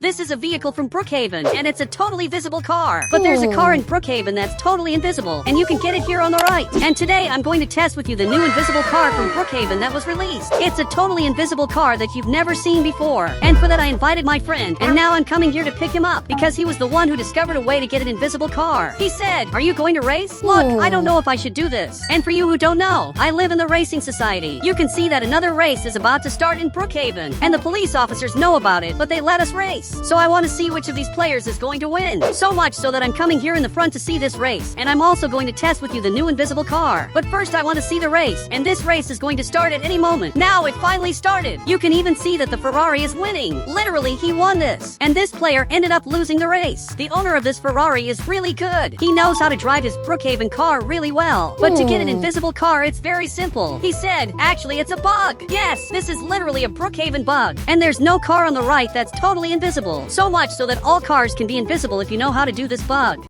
This is a vehicle from Brookhaven, and it's a totally visible car. But there's a car in Brookhaven that's totally invisible, and you can get it here on the right. And today, I'm going to test with you the new invisible car from Brookhaven that was released. It's a totally invisible car that you've never seen before. And for that, I invited my friend, and now I'm coming here to pick him up, because he was the one who discovered a way to get an invisible car. He said, are you going to race? Look, I don't know if I should do this. And for you who don't know, I live in the racing society. You can see that another race is about to start in Brookhaven, and the police officers know about it, but they let us race. So I want to see which of these players is going to win. So much so that I'm coming here in the front to see this race. And I'm also going to test with you the new invisible car. But first I want to see the race. And this race is going to start at any moment. Now it finally started. You can even see that the Ferrari is winning. Literally, he won this. And this player ended up losing the race. The owner of this Ferrari is really good. He knows how to drive his Brookhaven car really well. But to get an invisible car, it's very simple. He said, actually, it's a bug. Yes, this is literally a Brookhaven bug. And there's no car on the right that's totally invisible. So much so that all cars can be invisible if you know how to do this bug.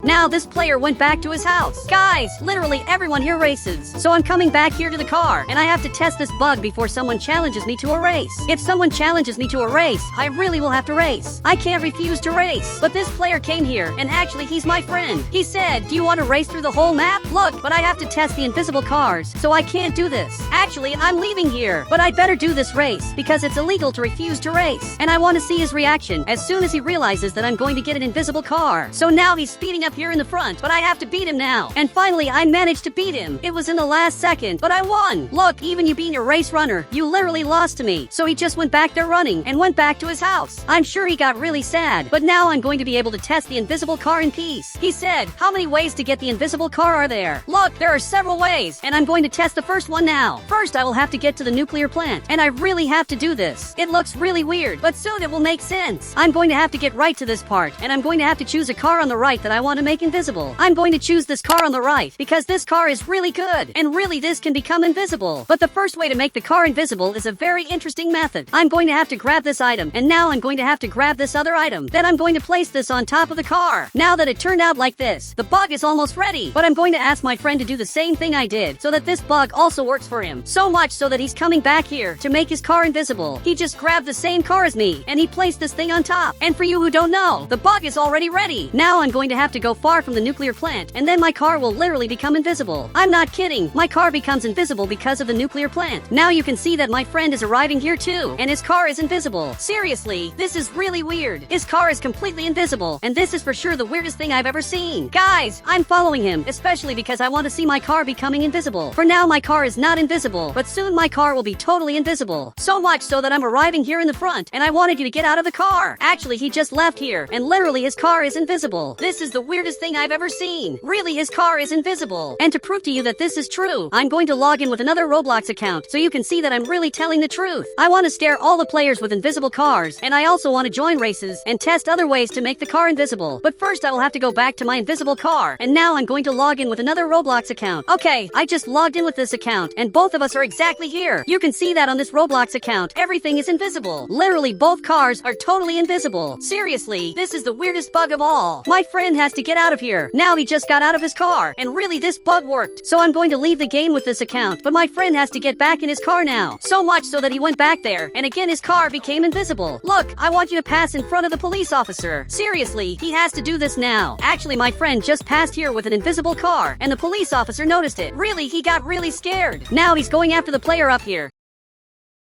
Now this player went back to his house. Guys, literally everyone here races. So I'm coming back here to the car, and I have to test this bug before someone challenges me to a race. If someone challenges me to a race, I really will have to race. I can't refuse to race. But this player came here, and actually he's my friend. He said, do you want to race through the whole map? Look, but I have to test the invisible cars, so I can't do this. Actually, I'm leaving here, but I'd better do this race, because it's illegal to refuse to race. And I want to see his reaction as soon as he realizes that I'm going to get an invisible car. So now he's speeding up here in the front, but I have to beat him now. And finally, I managed to beat him. It was in the last second, but I won. Look, even you being a race runner, you literally lost to me. So he just went back there running and went back to his house. I'm sure he got really sad, but now I'm going to be able to test the invisible car in peace. He said, how many ways to get the invisible car are there? Look, there are several ways, and I'm going to test the first one now. First, I will have to get to the nuclear plant, and I really have to do this. It looks really weird, but soon it will make sense. I'm going to have to get right to this part, and I'm going to have to choose a car on the right that I want to make invisible. I'm going to choose this car on the right because this car is really good and really this can become invisible. But the first way to make the car invisible is a very interesting method. I'm going to have to grab this item, and now I'm going to have to grab this other item. Then I'm going to place this on top of the car. Now that it turned out like this, the bug is almost ready. But I'm going to ask my friend to do the same thing I did so that this bug also works for him. So much so that he's coming back here to make his car invisible. He just grabbed the same car as me and he placed this thing on top. And for you who don't know, the bug is already ready. Now I'm going to have to go far from the nuclear plant, and then my car will literally become invisible. I'm not kidding. My car becomes invisible because of the nuclear plant. Now you can see that my friend is arriving here too, and his car is invisible. Seriously, this is really weird. His car is completely invisible, and this is for sure the weirdest thing I've ever seen. Guys, I'm following him, especially because I want to see my car becoming invisible. For now, my car is not invisible, but soon my car will be totally invisible. So much so that I'm arriving here in the front, and I wanted you to get out of the car. Actually, he just left here, and literally his car is invisible. This is the weirdest thing I've ever seen. Really, his car is invisible. And to prove to you that this is true, I'm going to log in with another Roblox account so you can see that I'm really telling the truth. I want to scare all the players with invisible cars, and I also want to join races and test other ways to make the car invisible. But first I will have to go back to my invisible car, and now I'm going to log in with another Roblox account. Okay, I just logged in with this account, and both of us are exactly here. You can see that on this Roblox account, everything is invisible. Literally, both cars are totally invisible. Seriously, this is the weirdest bug of all. My friend has to get out of here. Now he just got out of his car, and really this bug worked. So I'm going to leave the game with this account, but my friend has to get back in his car now. So much so that he went back there, and again his car became invisible. Look, I want you to pass in front of the police officer. Seriously, he has to do this now. Actually, my friend just passed here with an invisible car, and the police officer noticed it. Really, he got really scared. Now he's going after the player up here.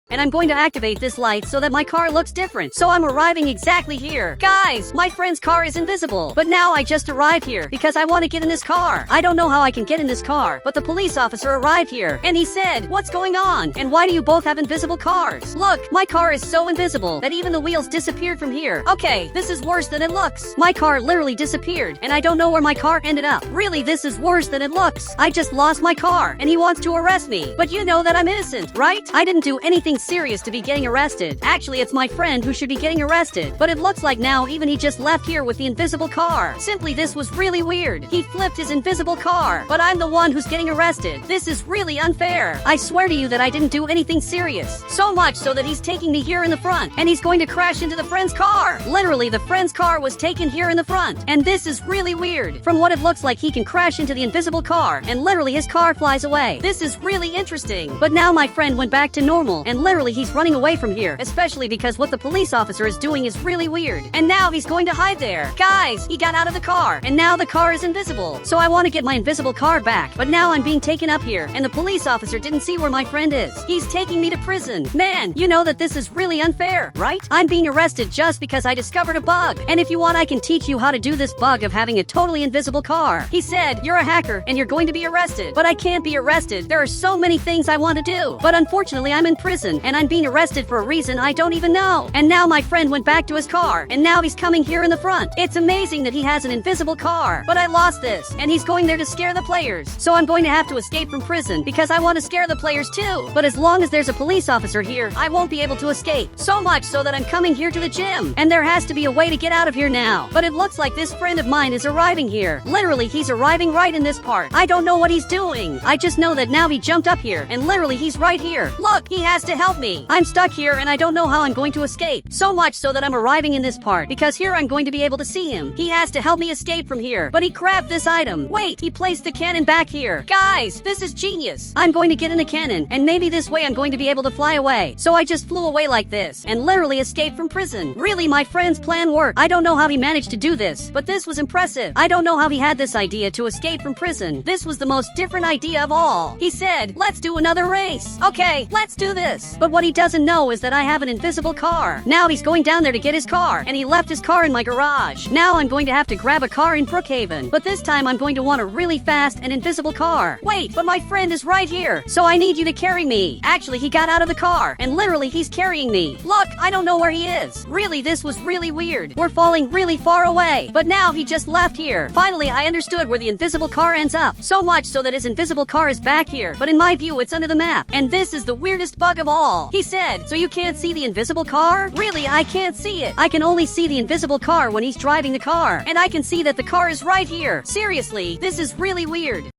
And I'm going to activate this light so that my car looks different. So I'm arriving exactly here. Guys, my friend's car is invisible. But now I just arrived here because I want to get in this car. I don't know how I can get in this car, but the police officer arrived here and he said, what's going on? And why do you both have invisible cars? Look, my car is so invisible that even the wheels disappeared from here. Okay, this is worse than it looks. My car literally disappeared and I don't know where my car ended up. Really, this is worse than it looks. I just lost my car and he wants to arrest me. But you know that I'm innocent, right? I didn't do anything serious to be getting arrested. Actually, it's my friend who should be getting arrested. But it looks like now even he just left here with the invisible car. Simply, this was really weird. He flipped his invisible car, but I'm the one who's getting arrested. This is really unfair. I swear to you that I didn't do anything serious. So much so that he's taking me here in the front, and he's going to crash into the friend's car. Literally, the friend's car was taken here in the front, and this is really weird. From what it looks like, he can crash into the invisible car, and literally his car flies away. This is really interesting. But now my friend went back to normal, and literally he's running away from here, especially because what the police officer is doing is really weird. And now he's going to hide there. Guys, he got out of the car, and now the car is invisible. So I want to get my invisible car back, but now I'm being taken up here, and the police officer didn't see where my friend is. He's taking me to prison. Man, you know that this is really unfair, right? I'm being arrested just because I discovered a bug. And if you want, I can teach you how to do this bug of having a totally invisible car. He said, you're a hacker, and you're going to be arrested. But I can't be arrested. There are so many things I want to do. But unfortunately, I'm in prison, and I'm being arrested for a reason I don't even know. And now my friend went back to his car, and now he's coming here in the front. It's amazing that he has an invisible car, but I lost this, and he's going there to scare the players. So I'm going to have to escape from prison because I want to scare the players too. But as long as there's a police officer here, I won't be able to escape. So much so that I'm coming here to the gym, and there has to be a way to get out of here now. But it looks like this friend of mine is arriving here. Literally, he's arriving right in this part. I don't know what he's doing. I just know that now he jumped up here, and literally he's right here. Look, he has to help me. I'm stuck here, and I don't know how I'm going to escape. So much so that I'm arriving in this part, because here I'm going to be able to see him. He has to help me escape from here, but he grabbed this item. Wait, he placed the cannon back here. Guys, this is genius. I'm going to get in the cannon, and maybe this way I'm going to be able to fly away. So I just flew away like this, and literally escaped from prison. Really, my friend's plan worked. I don't know how he managed to do this, but this was impressive. I don't know how he had this idea to escape from prison. This was the most different idea of all. He said, let's do another race. Okay, let's do this. But what he doesn't know is that I have an invisible car. Now he's going down there to get his car, and he left his car in my garage. Now I'm going to have to grab a car in Brookhaven, but this time I'm going to want a really fast and invisible car. Wait, but my friend is right here, so I need you to carry me. Actually, he got out of the car, and literally he's carrying me. Look, I don't know where he is. Really, this was really weird. We're falling really far away, but now he just left here. Finally, I understood where the invisible car ends up. So much so that his invisible car is back here, but in my view, it's under the map. And this is the weirdest bug of all. He said, so you can't see the invisible car? Really, I can't see it. I can only see the invisible car when he's driving the car, and I can see that the car is right here. Seriously, this is really weird.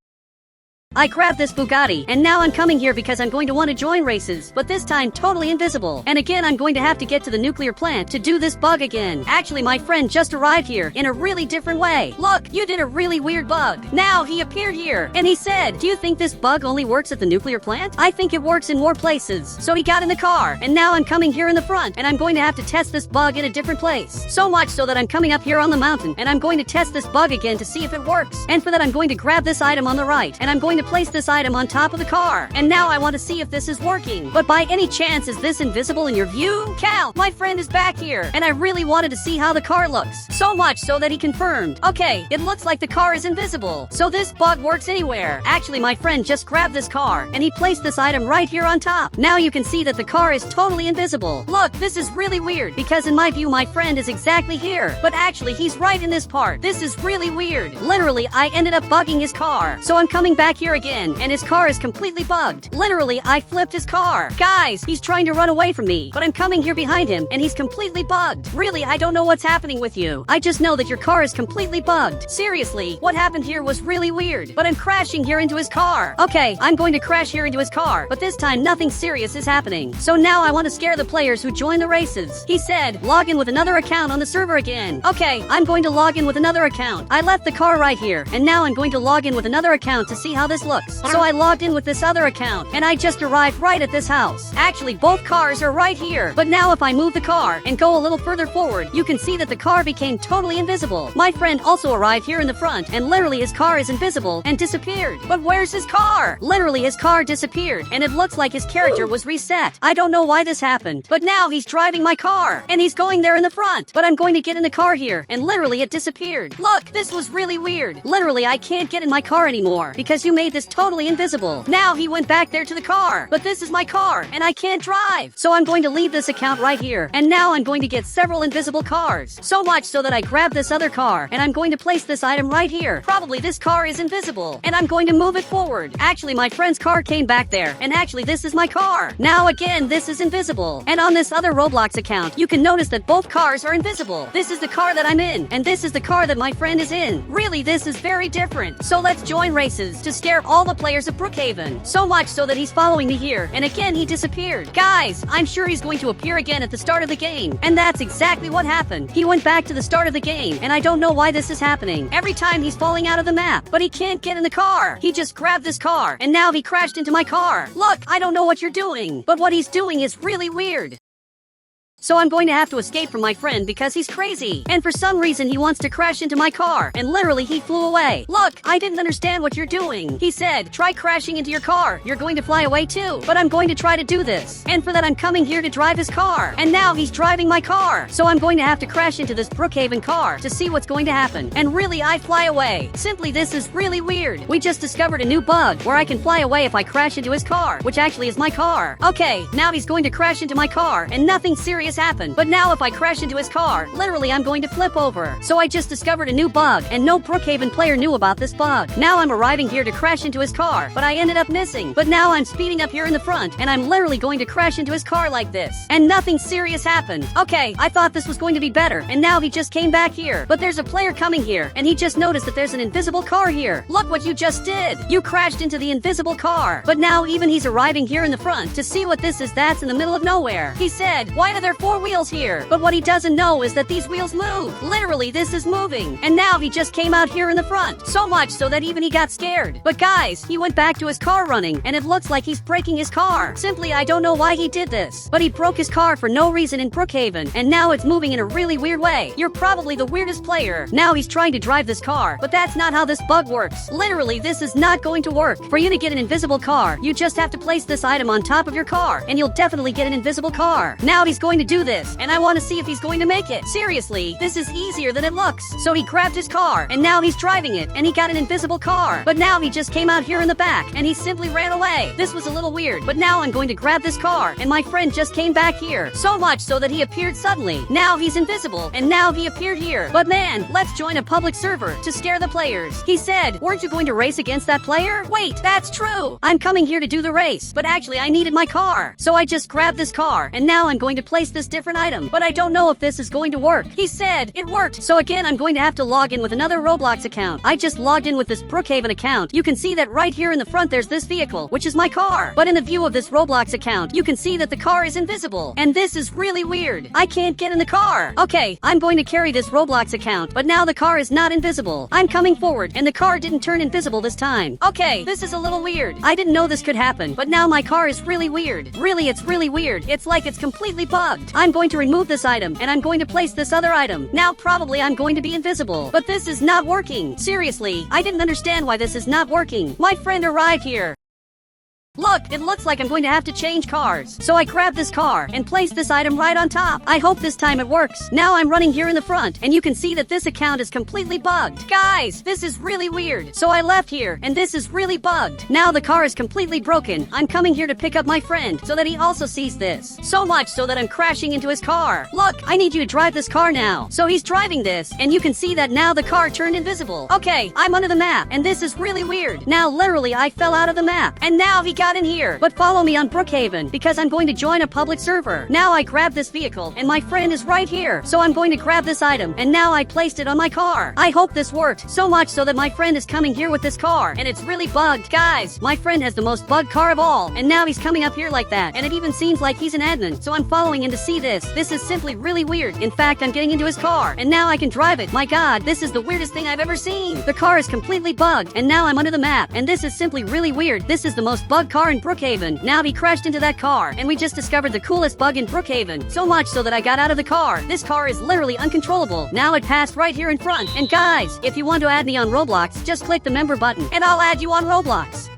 I grabbed this Bugatti, and now I'm coming here because I'm going to want to join races, but this time totally invisible. And again, I'm going to have to get to the nuclear plant to do this bug again. Actually, my friend just arrived here in a really different way. Look, you did a really weird bug. Now he appeared here, and he said, do you think this bug only works at the nuclear plant? I think it works in more places. So he got in the car, and now I'm coming here in the front, and I'm going to have to test this bug in a different place. So much so that I'm coming up here on the mountain, and I'm going to test this bug again to see if it works. And for that, I'm going to grab this item on the right, and I'm going to place this item on top of the car. And now I want to see if this is working. But by any chance, is this invisible in your view? Cal, my friend is back here, and I really wanted to see how the car looks. So much so that he confirmed. Okay, it looks like the car is invisible. So this bug works anywhere. Actually, my friend just grabbed this car, and he placed this item right here on top. Now you can see that the car is totally invisible. Look, this is really weird, because in my view, my friend is exactly here. But actually, he's right in this part. This is really weird. Literally, I ended up bugging his car. So I'm coming back here again, and his car is completely bugged. Literally, I flipped his car. Guys, he's trying to run away from me, but I'm coming here behind him, and he's completely bugged. Really, I don't know what's happening with you. I just know that your car is completely bugged. Seriously, what happened here was really weird, but I'm crashing here into his car. Okay, I'm going to crash here into his car, but this time nothing serious is happening. So now I want to scare the players who join the races. He said, log in with another account on the server again. Okay, I'm going to log in with another account. I left the car right here, and now I'm going to log in with another account to see how this looks. So I logged in with this other account, and I just arrived right at this house. Actually, both cars are right here. But now if I move the car and go a little further forward, you can see that the car became totally invisible. My friend also arrived here in the front, and literally his car is invisible and disappeared. But where's his car? Literally his car disappeared, and it looks like his character was reset. I don't know why this happened, but now he's driving my car, and he's going there in the front. But I'm going to get in the car here, and literally it disappeared. Look, this was really weird. Literally, I can't get in my car anymore because you made this totally invisible. Now he went back there to the car, but this is my car, and I can't drive. So I'm going to leave this account right here, and now I'm going to get several invisible cars. So much so that I grab this other car, and I'm going to place this item right here. Probably this car is invisible, and I'm going to move it forward. Actually, my friend's car came back there, and actually this is my car. Now again, this is invisible. And on this other Roblox account, you can notice that both cars are invisible. This is the car that I'm in, and this is the car that my friend is in. Really, this is very different. So let's join races to scare all the players of Brookhaven. So much so that he's following me here, and again he disappeared. Guys, I'm sure he's going to appear again at the start of the game, and that's exactly what happened. He went back to the start of the game, and I don't know why this is happening. Every time he's falling out of the map, but he can't get in the car. He just grabbed this car, and now he crashed into my car. Look, I don't know what you're doing, but what he's doing is really weird. So I'm going to have to escape from my friend because he's crazy. And for some reason he wants to crash into my car. And literally he flew away. Look, I didn't understand what you're doing. He said, try crashing into your car. You're going to fly away too. But I'm going to try to do this. And for that I'm coming here to drive his car. And now he's driving my car. So I'm going to have to crash into this Brookhaven car to see what's going to happen. And really I fly away. Simply this is really weird. We just discovered a new bug where I can fly away if I crash into his car, which actually is my car. Okay, now he's going to crash into my car and nothing serious happened. But now if I crash into his car, literally I'm going to flip over. So I just discovered a new bug and no Brookhaven player knew about this bug. Now I'm arriving here to crash into his car, but I ended up missing. But now I'm speeding up here in the front and I'm literally going to crash into his car like this. And nothing serious happened. Okay, I thought this was going to be better and now he just came back here. But there's a player coming here and he just noticed that there's an invisible car here. Look what you just did. You crashed into the invisible car. But now even he's arriving here in the front to see what this is that's in the middle of nowhere. He said, why are there 4 wheels here? But what he doesn't know is that these wheels move. Literally this is moving. And now he just came out here in the front. So much so that even he got scared. But guys, he went back to his car running and it looks like he's breaking his car. Simply I don't know why he did this. But he broke his car for no reason in Brookhaven and now it's moving in a really weird way. You're probably the weirdest player. Now he's trying to drive this car, but that's not how this bug works. Literally this is not going to work. For you to get an invisible car, you just have to place this item on top of your car and you'll definitely get an invisible car. Now he's going to do this and I want to see if he's going to make it. Seriously, this is easier than it looks. So he grabbed his car and now he's driving it and he got an invisible car. But now he just came out here in the back and he simply ran away. This was a little weird, but now I'm going to grab this car and my friend just came back here. So much so that he appeared suddenly. Now he's invisible and now he appeared here. But man, let's join a public server to scare the players. He said, weren't you going to race against that player? Wait, that's true. I'm coming here to do the race, but actually I needed my car. So I just grabbed this car and now I'm going to place this different item, but I don't know if this is going to work. He said it worked. So again, I'm going to have to log in with another Roblox account. I just logged in with this Brookhaven account. You can see that right here in the front there's this vehicle, which is my car. But in the view of this Roblox account, you can see that the car is invisible. And this is really weird. I can't get in the car. Okay, I'm going to carry this Roblox account, but now the car is not invisible. I'm coming forward and the car didn't turn invisible this time. Okay, this is a little weird. I didn't know this could happen, but now my car is really weird. Really, it's really weird. It's like it's completely bugged. I'm going to remove this item and I'm going to place this other item. Now probably I'm going to be invisible, but this is not working. Seriously, I didn't understand why this is not working. My friend arrived here. Look, it looks like I'm going to have to change cars. So I grabbed this car and placed this item right on top. I hope this time it works. Now I'm running here in the front and you can see that this account is completely bugged. Guys, this is really weird. So I left here and this is really bugged. Now the car is completely broken. I'm coming here to pick up my friend so that he also sees this. So much so that I'm crashing into his car. Look, I need you to drive this car now. So he's driving this and you can see that now the car turned invisible. Okay, I'm under the map and this is really weird. Now literally I fell out of the map and now he got in here. But follow me on Brookhaven because I'm going to join a public server. Now I grab this vehicle and my friend is right here. So I'm going to grab this item and now I placed it on my car. I hope this worked. So much so that my friend is coming here with this car and it's really bugged. Guys, my friend has the most bugged car of all and now he's coming up here like that and it even seems like he's an admin. So I'm following in to see this. This is simply really weird. In fact, I'm getting into his car and now I can drive it. My god, this is the weirdest thing I've ever seen. The car is completely bugged and now I'm under the map and this is simply really weird. This is the most bugged car in Brookhaven. Now he crashed into that car and we just discovered the coolest bug in Brookhaven. So much so that I got out of the car. This car is literally uncontrollable. Now it passed right here in front. And guys, if you want to add me on Roblox, just click the member button and I'll add you on Roblox.